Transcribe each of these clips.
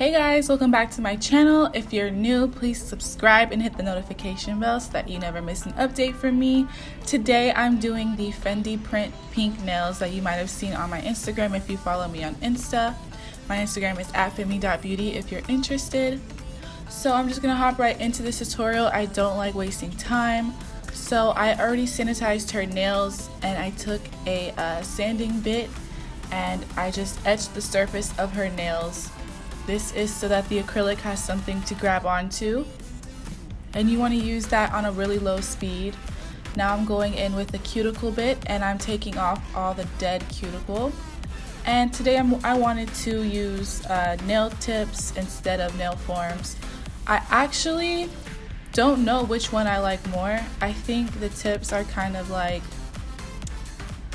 Hey guys, welcome back to my channel. If you're new, please subscribe and hit the notification bell so that you never miss an update from me. Today I'm doing the Fendi print pink nails that you might have seen on my Instagram if you follow me on Insta. My Instagram is @femi.beauty if you're interested. So I'm just gonna hop right into this tutorial. I don't like wasting time. So I already sanitized her nails and I took a sanding bit and I just etched the surface of her nails. This is so that the acrylic has something to grab onto, and you want to use that on a really low speed. Now I'm going in with the cuticle bit and I'm taking off all the dead cuticle. And today I wanted to use nail tips instead of nail forms. I actually don't know which one I like more. I think the tips are kind of like,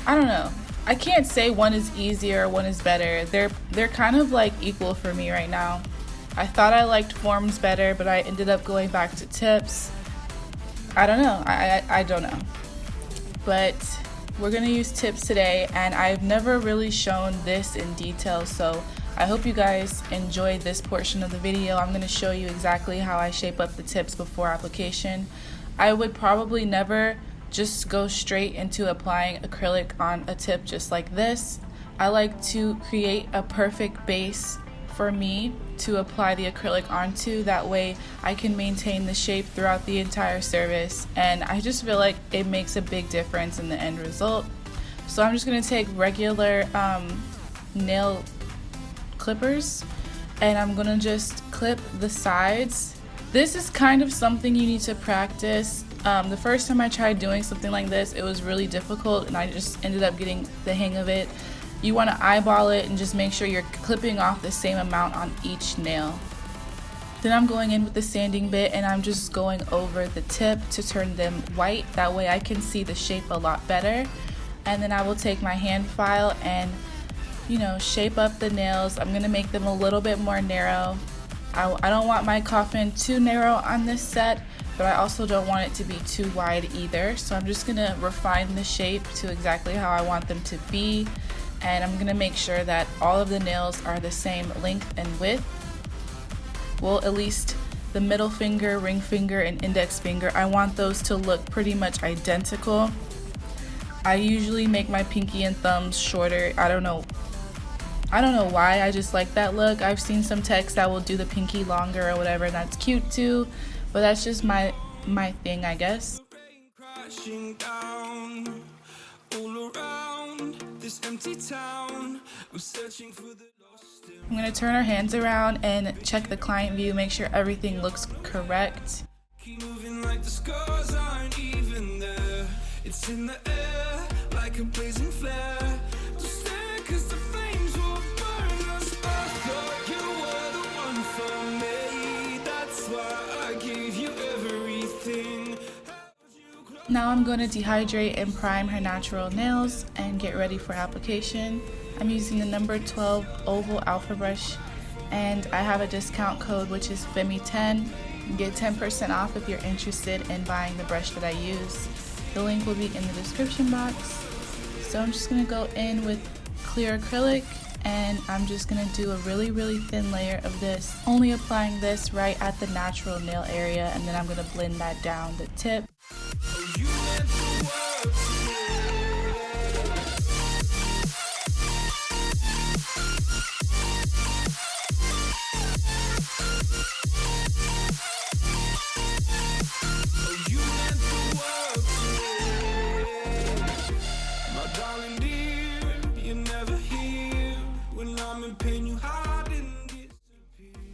I don't know. I can't say one is easier or one is better. They're kind of like equal for me right now. I thought I liked forms better, but I ended up going back to tips. I don't know. I don't know. But we're gonna use tips today, and I've never really shown this in detail, so I hope you guys enjoyed this portion of the video. I'm gonna show you exactly how I shape up the tips before application. I would probably never just go straight into applying acrylic on a tip just like this. I like to create a perfect base for me to apply the acrylic onto. That way I can maintain the shape throughout the entire service, and I just feel like it makes a big difference in the end result. So I'm just going to take regular nail clippers and I'm going to just clip the sides. This is kind of something you need to practice. The first time I tried doing something like this, it was really difficult and I just ended up getting the hang of it. You want to eyeball it and just make sure you're clipping off the same amount on each nail. Then I'm going in with the sanding bit and I'm just going over the tip to turn them white. That way I can see the shape a lot better. And then I will take my hand file and, shape up the nails. I'm going to make them a little bit more narrow. I don't want my coffin too narrow on this set, but I also don't want it to be too wide either. So I'm just gonna refine the shape to exactly how I want them to be. And I'm gonna make sure that all of the nails are the same length and width. Well, at least the middle finger, ring finger, and index finger, I want those to look pretty much identical. I usually make my pinky and thumbs shorter. I don't know why, I just like that look. I've seen some techs that will do the pinky longer or whatever, and that's cute too, but that's just my thing, I guess. I'm gonna turn our hands around and check the client view, make sure everything looks correct. Keep moving like the scars aren't even there. It's in the air like a blazing flare. Now I'm going to dehydrate and prime her natural nails and get ready for application. I'm using the number 12 oval alpha brush and I have a discount code which is Femi10. You get 10% off if you're interested in buying the brush that I use. The link will be in the description box. So I'm just going to go in with clear acrylic and I'm just going to do a really thin layer of this, only applying this right at the natural nail area, and then I'm going to blend that down the tip.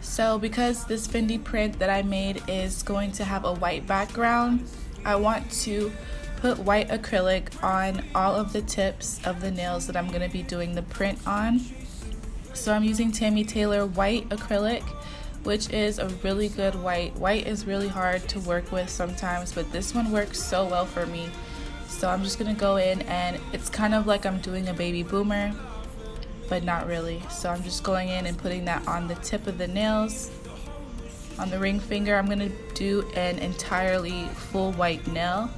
So because this Fendi print that I made is going to have a white background, I want to put white acrylic on all of the tips of the nails that I'm going to be doing the print on. So I'm using TammyTaylor white acrylic, which is a really good white. White is really hard to work with sometimes, but this one works so well for me. So I'm just going to go in and it's kind of like I'm doing a baby boomer, but not really. So I'm just going in and putting that on the tip of the nails. On the ring finger, I'm going to do an entirely full white nail.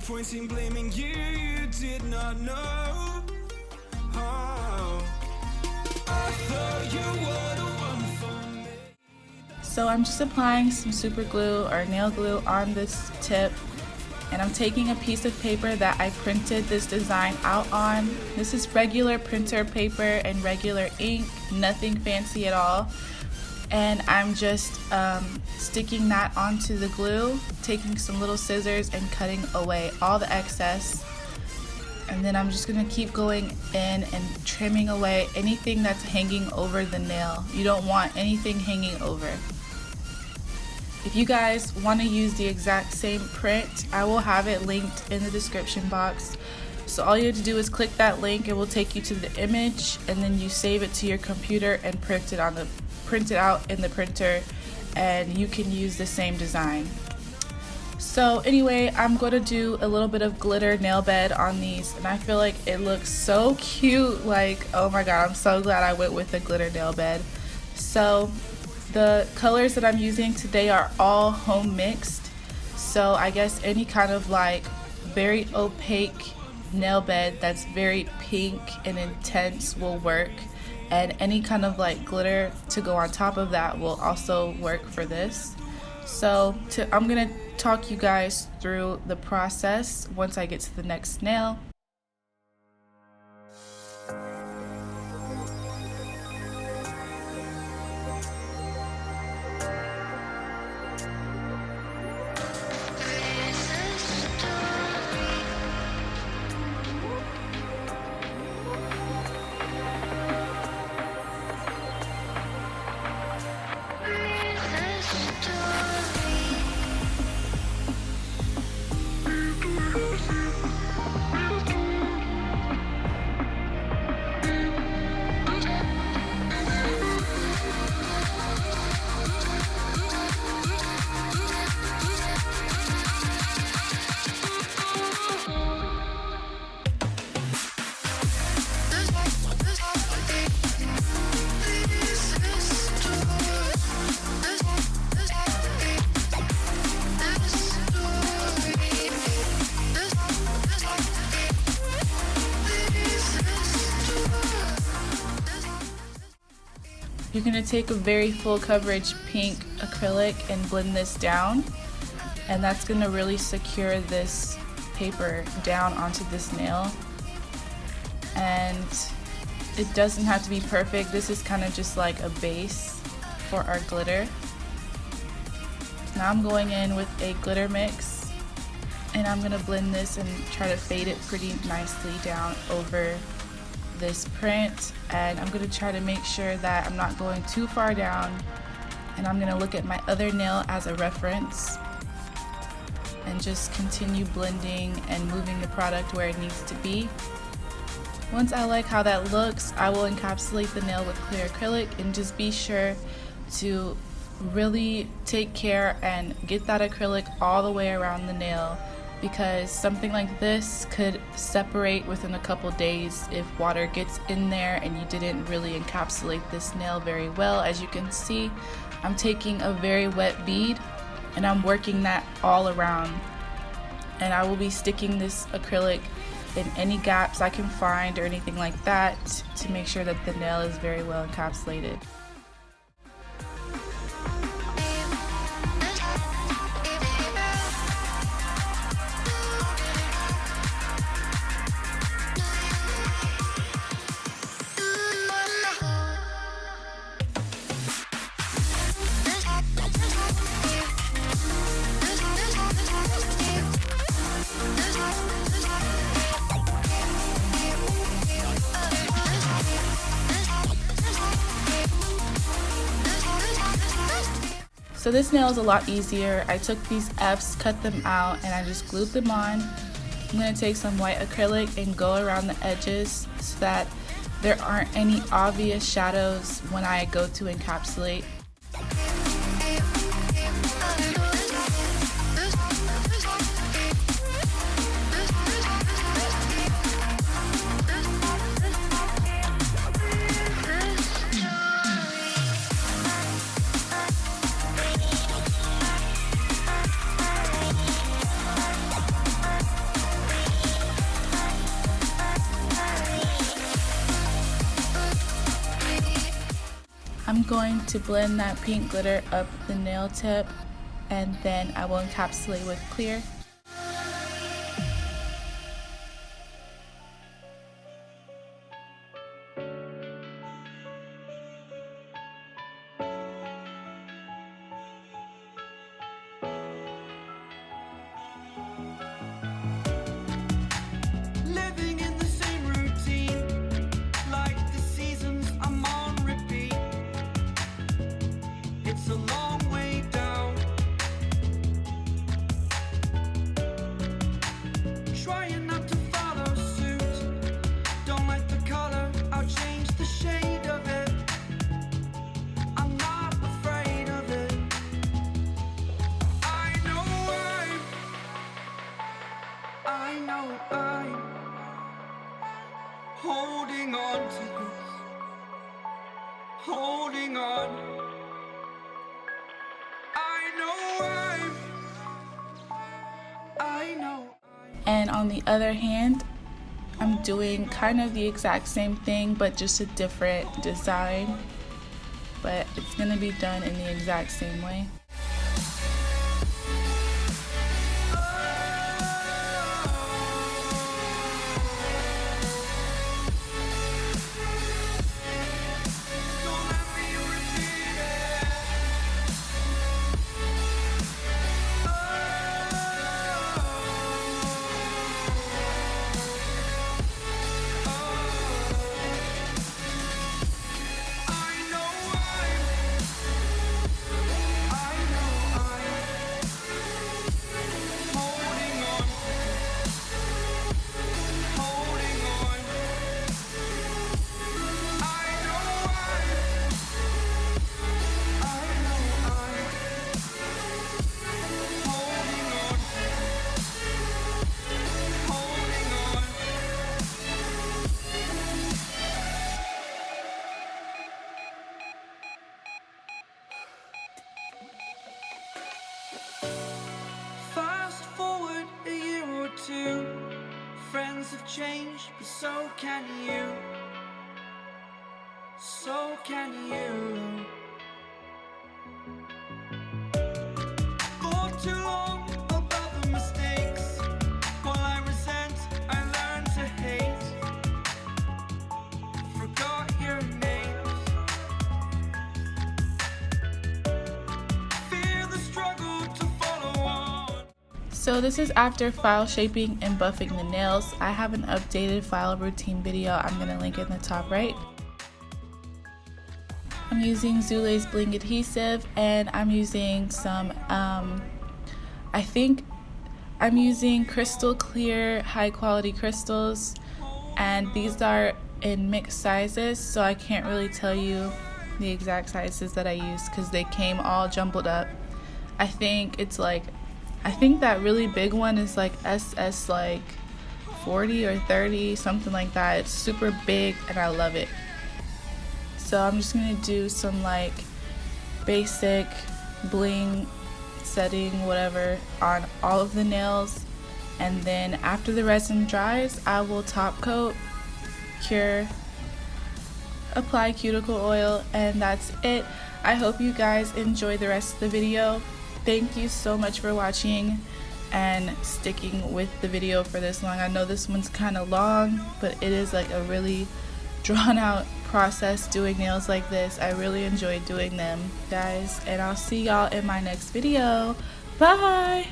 point in blaming you, you did not know. Oh, I thought you were the one for me. So I'm just applying some super glue or nail glue on this tip, and I'm taking a piece of paper that I printed this design out on. This is regular printer paper and regular ink, nothing fancy at all. And I'm just sticking that onto the glue, taking some little scissors and cutting away all the excess. And then I'm just gonna keep going in and trimming away anything that's hanging over the nail. You don't want anything hanging over. If you guys want to use the exact same print, I will have it linked in the description box. So all you have to do is click that link. It will take you to the image, and then you save it to your computer and print it out in the printer, and you can use the same design. So anyway, I'm going to do a little bit of glitter nail bed on these, and I feel like it looks so cute. Like, oh my god, I'm so glad I went with the glitter nail bed. So the colors that I'm using today are all home mixed. So I guess any kind of like very opaque nail bed that's very pink and intense will work. And any kind of like glitter to go on top of that will also work for this. So I'm gonna talk you guys through the process once I get to the next nail. You're going to take a very full coverage pink acrylic and blend this down, and that's going to really secure this paper down onto this nail. And it doesn't have to be perfect. This is kind of just like a base for our glitter. Now I'm going in with a glitter mix, and I'm going to blend this and try to fade it pretty nicely down over this print. And I'm going to try to make sure that I'm not going too far down, and I'm going to look at my other nail as a reference and just continue blending and moving the product where it needs to be. Once I like how that looks, I will encapsulate the nail with clear acrylic, and just be sure to really take care and get that acrylic all the way around the nail, because something like this could separate within a couple days if water gets in there and you didn't really encapsulate this nail very well. As you can see, I'm taking a very wet bead and I'm working that all around, and I will be sticking this acrylic in any gaps I can find or anything like that to make sure that the nail is very well encapsulated. So this nail is a lot easier. I took these F's, cut them out, and I just glued them on. I'm going to take some white acrylic and go around the edges so that there aren't any obvious shadows when I go to encapsulate. I'm going to blend that pink glitter up the nail tip, and then I will encapsulate with clear. Living in the same routine, like the seasons I'm on repeat. It's a long way down. Trying not to follow suit. Don't like the color, I'll change the shade of it. I'm not afraid of it. I know I'm holding on to this, holding on. I know. And on the other hand, I'm doing kind of the exact same thing, but just a different design. But it's gonna be done in the exact same way. Don't let me repeat it. I know Fast forward a year or two, friends have changed, but so can you. So can you. For too long about the mistakes, while I resent, I learned to hate. Forgot your names. Fear the struggle to follow on. So this is after file shaping and buffing the nails. I have an updated file routine video. I'm gonna link in the top right. I'm using Zulay's BLING Adhesive, and I'm using some, I think I'm using crystal clear high quality crystals, and these are in mixed sizes, so I can't really tell you the exact sizes that I use because they came all jumbled up. I think that really big one is like SS like 40 or 30, something like that. It's super big and I love it. So I'm just gonna do some like basic bling setting, whatever, on all of the nails, and then after the resin dries, I will top coat, cure, apply cuticle oil, and that's it. I hope you guys enjoy the rest of the video. Thank you so much for watching and sticking with the video for this long. I know this one's kind of long, but it is like a really drawn out process doing nails like this. I really enjoy doing them, guys, and I'll see y'all in my next video. Bye.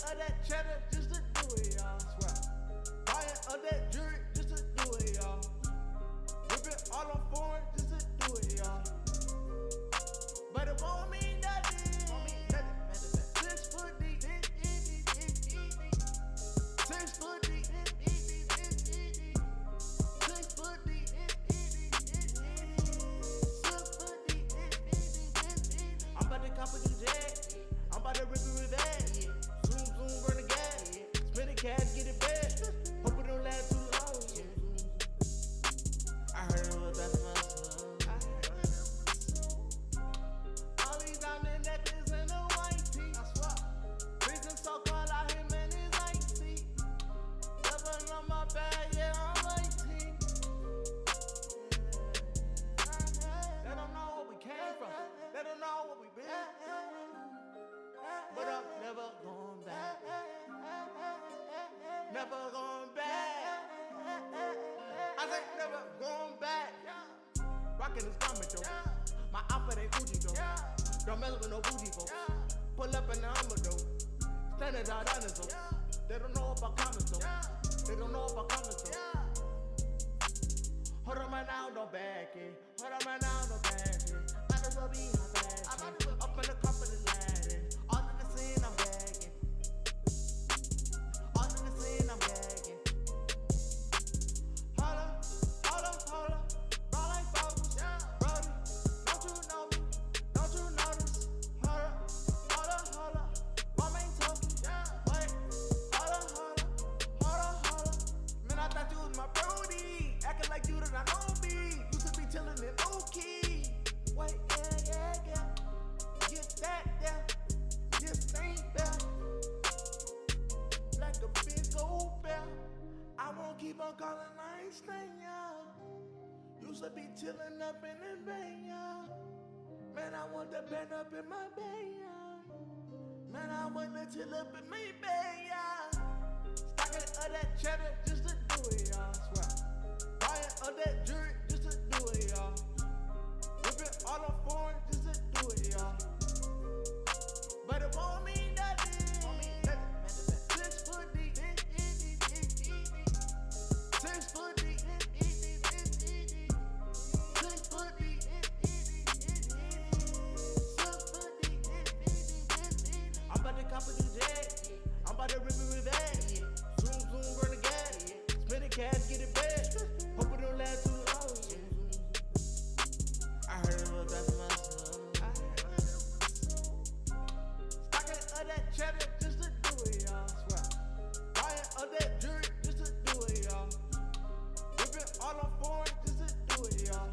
Of that cheddar just to do it, y'all. Swear. Buying of that jewelry just to do it, y'all. Whipping all on foreign just to do it, y'all. But it won't mean nothing. Won't mean nothing. 6 foot deep. 6 foot deep. that ripping with that, yeah. Zoom, zoom, run the gas, yeah. Spend the cash, get it back. Hope it don't last too long, yeah. I heard it was bad for my soul. All these diamond necklaces and a white tee. I swear. Reason so cold out here, man, it's icy. Double on my bag, yeah, I'm 18. They don't know where we came from. They don't know what we been. But I'm never going back. Never going back. I say never going back. Rockin' this garment though. My outfit ain't Gucci though. Don't mess with no bougie folks. Pull up in the Hummer though. Standard out on though. They don't know about comments though. They don't know about comments though. Hold on right now, don't back it. Hold on right now, don't back it. I just will be high fashion. Up in the cup of the Latin. All in the scene, I'm gagging. All in the scene, I'm gagging. Hold up, hold up, hold up. Roll like focus. Brody, don't you know me? Don't you notice? Hold up, hold up, hold up. Mom ain't talking. Wait, hold up, hold up, hold up, hold up. Man, I thought you was my Brody. Acting like you that I know me. Used to be chillin' in Okie. Wait, yeah. Get that there. Just ain't there. Like a big old bear. I won't keep on calling, I ain't staying, y'all. Used to be chillin' up in the bay, y'all. Man, I want to bend up in my bay, y'all. Man, I want to chill up in my bay, y'all. Stocking of that cheddar just to do it, y'all. Swear. Buying of that jewelry just to do it, y'all. Whipping all the foreign just to do it, y'all. But it won't mean nothing. 6 foot deep. 6 foot deep. 6 foot deep. 6 foot deep. I'm about to cop a new jet. I'm about to rip it with that. Zoom, zoom, run the gas. Spend the cash, get it back. Hope it don't last too long. I heard it was bad for my soul. Stocking of that cheddar just to do it, y'all. Swear. Buying of that jewelry just to do it, y'all. Whipping all on foreign just to do it, y'all.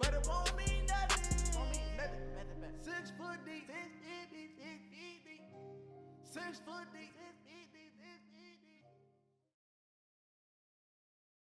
But it won't mean nothing. 6 foot deep. 6 foot deep.